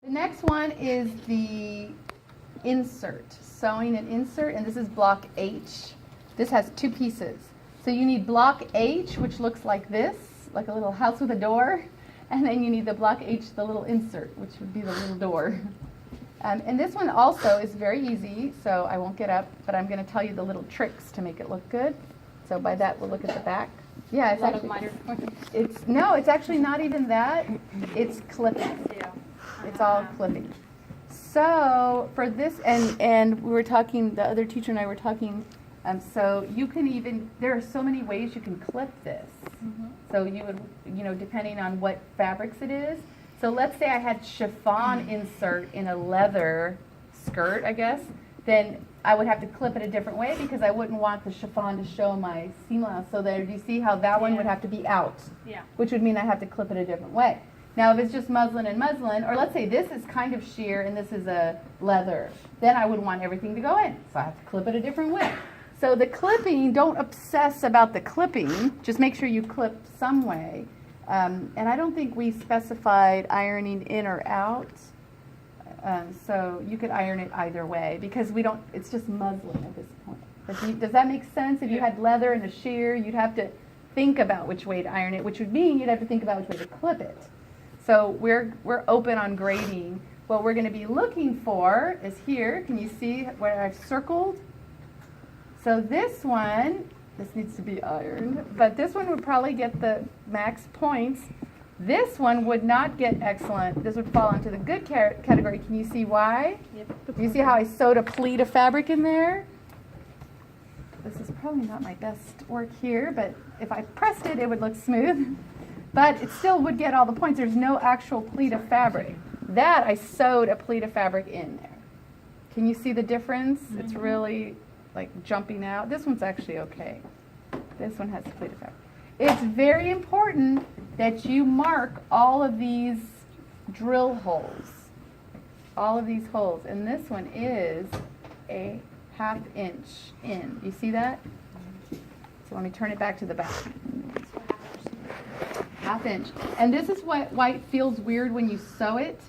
The next one is the insert, sewing an insert, and this is block H. This has two pieces. So you need block H, which looks like this, like a little house with a door, and then you need the block H, the little insert, which would be the little door. And this one also is very easy, so I won't get up, but I'm going to tell you the little tricks to make it look good. So by that, we'll look at the back. Yeah, it's actually, it's actually not even that. It's clipping. It's all clipping. So for this, and we were talking, the other teacher and I were talking, so you can even, there are so many ways you can clip this. So you would, depending on what fabrics it is. So let's say I had chiffon insert in a leather skirt, I guess, then I would have to clip it a different way because I wouldn't want the chiffon to show my seam allowance. So there, do you see how that one would have to be out? Yeah. Which would mean I have to clip it a different way. Now if it's just muslin and muslin, or let's say this is kind of sheer and this is a leather, then I would want everything to go in. So I have to clip it a different way. So the clipping, don't obsess about the clipping, just make sure you clip some way. And I don't think we specified ironing in or out. So you could iron it either way because we don't, it's just muslin at this point. But does that make sense? If you had leather and a sheer, you'd have to think about which way to iron it, which would mean you'd have to think about which way to clip it. So we're open on grading. What we're going to be looking for is here. Can you see where I've circled? So this one, this needs to be ironed, but this one would probably get the max points. This one would not get excellent. This would fall into the good category. Can you see why? Yep. You see how I sewed a pleat of fabric in there? This is probably not my best work here, but if I pressed it, it would look smooth. But it still would get all the points. There's no actual pleat of fabric. That I sewed a pleat of fabric in there. Can you see the difference? Mm-hmm. It's really like jumping out. This one's actually okay. This one has a pleat of fabric. It's very important that you mark all of these drill holes. All of these holes. And this one is a 1/2 inch in. You see that? So let me turn it back to the back. 1/2 inch. And this is why it feels weird when you sew it.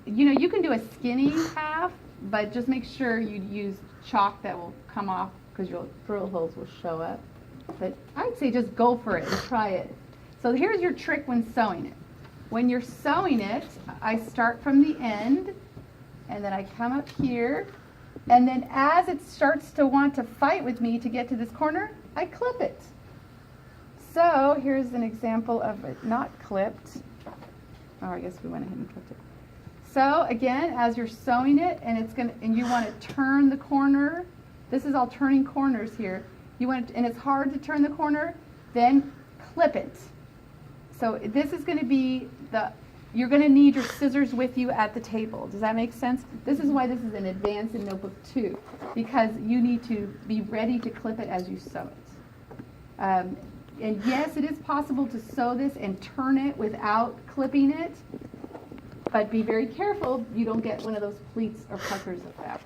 You can do a skinny half, but just make sure you use chalk that will come off because your drill holes will show up. But I'd say just go for it and try it. So here's your trick when sewing it. When you're sewing it, I start from the end, and then I come up here, and then as it starts to want to fight with me to get to this corner, I clip it. So here's an example of it not clipped. Oh, I guess we went ahead and clipped it. So again, as you're sewing it, and you want to turn the corner. This is all turning corners here. And it's hard to turn the corner. Then clip it. So this is going to be you're going to need your scissors with you at the table. Does that make sense? This is why this is an advanced in Notebook 2, because you need to be ready to clip it as you sew it. And yes, it is possible to sew this and turn it without clipping it, but be very careful you don't get one of those pleats or puckers of fabric.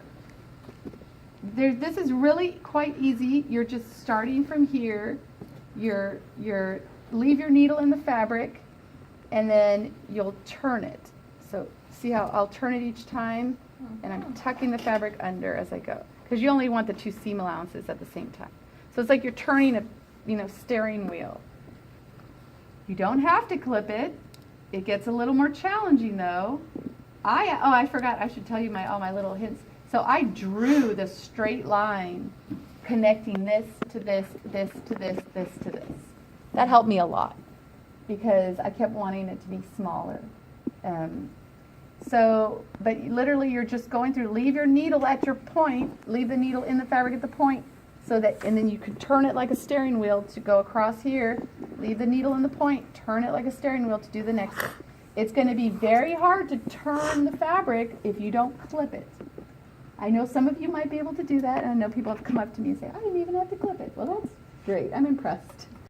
This is really quite easy. You're just starting from here. Leave your needle in the fabric, and then you'll turn it. So see how I'll turn it each time, and I'm tucking the fabric under as I go, because you only want the 2 seam allowances at the same time. So it's like you're turning a steering wheel. You don't have to clip it. It gets a little more challenging though. I forgot I should tell you all my little hints. So I drew the straight line connecting this to this, this to this, this to this. That helped me a lot because I kept wanting it to be smaller. But literally you're just going through, leave your needle at your point, leave the needle in the fabric at the point, and then you can turn it like a steering wheel to go across here, leave the needle in the point, turn it like a steering wheel to do the next one. It's going to be very hard to turn the fabric if you don't clip it. I know some of you might be able to do that, and I know people have come up to me and say, I didn't even have to clip it. Well, that's great. I'm impressed.